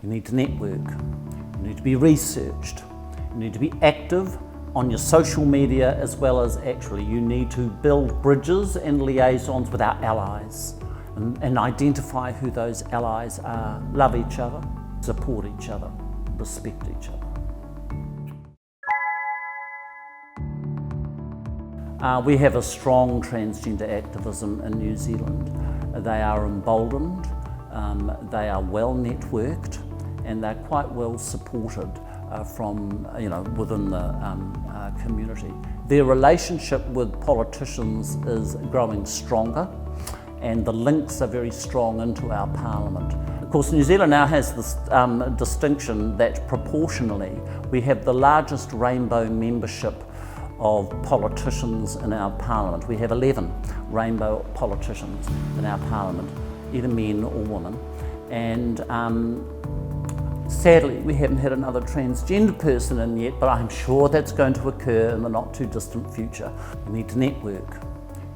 You need to network, you need to be researched, you need to be active on your social media, as well as actually you need to build bridges and liaisons with our allies and identify who those allies are. Love each other, support each other, respect each other. We have a strong transgender activism in New Zealand. They are emboldened, they are well networked, and they're quite well supported from within the community. Their relationship with politicians is growing stronger, and the links are very strong into our parliament. Of course, New Zealand now has this distinction that proportionally we have the largest rainbow membership of politicians in our parliament. We have 11 rainbow politicians in our parliament, either men or women, and sadly we haven't had another transgender person in yet, but I'm sure that's going to occur in the not too distant future. You need to network,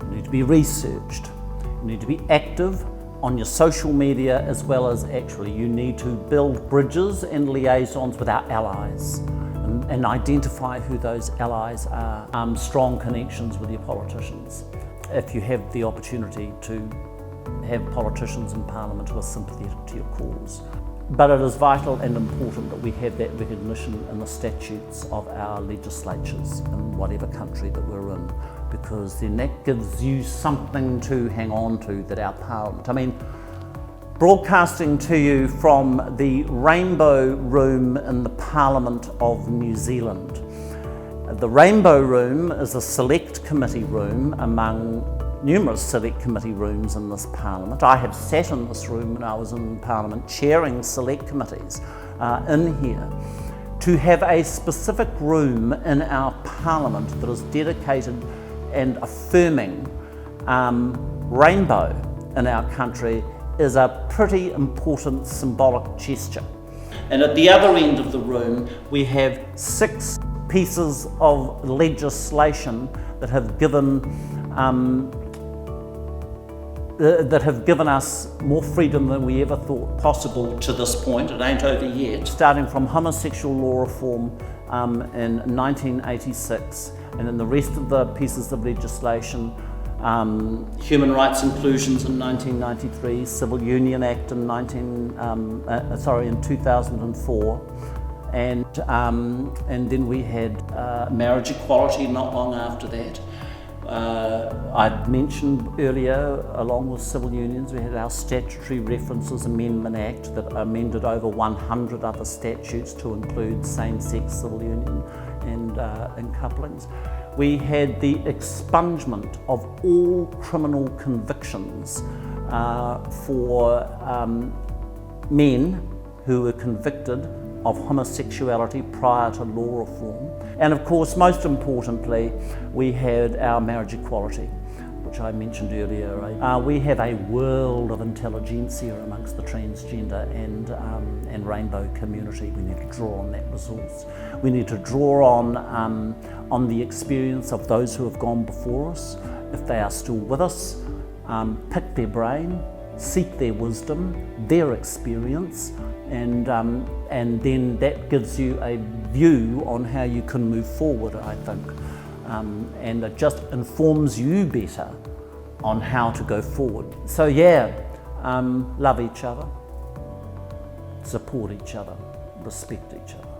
you need to be researched, you need to be active on your social media, as well as actually you need to build bridges and liaisons with our allies and identify who those allies are. Strong connections with your politicians. If you have the opportunity to have politicians in Parliament who are sympathetic to your cause. But it is vital and important that we have that recognition in the statutes of our legislatures in whatever country that we're in, because then that gives you something to hang on to, that our Parliament, I mean, broadcasting to you from the Rainbow Room in the Parliament of New Zealand. The Rainbow Room is a select committee room among numerous select committee rooms in this Parliament. I have sat in this room when I was in Parliament chairing select committees in here. To have a specific room in our Parliament that is dedicated and affirming rainbow in our country is a pretty important symbolic gesture. And at the other end of the room, we have 6 pieces of legislation that have given us more freedom than we ever thought possible to this point. It ain't over yet. Starting from homosexual law reform in 1986, and then the rest of the pieces of legislation, Human Rights Inclusions in 1993, Civil Union Act in 2004, and then we had marriage equality not long after that. I mentioned earlier, along with civil unions, we had our Statutory References Amendment Act that amended over 100 other statutes to include same-sex civil union and couplings. We had the expungement of all criminal convictions for men who were convicted of homosexuality prior to law reform. And of course, most importantly, we had our marriage equality, which I mentioned earlier. We have a world of intelligentsia amongst the transgender and rainbow community. We need to draw on that resource. We need to draw on the experience of those who have gone before us. If they are still with us, pick their brain, seek their wisdom, their experience, and then that gives you a view on how you can move forward, I think. And it just informs you better on how to go forward. So yeah, love each other, support each other, respect each other.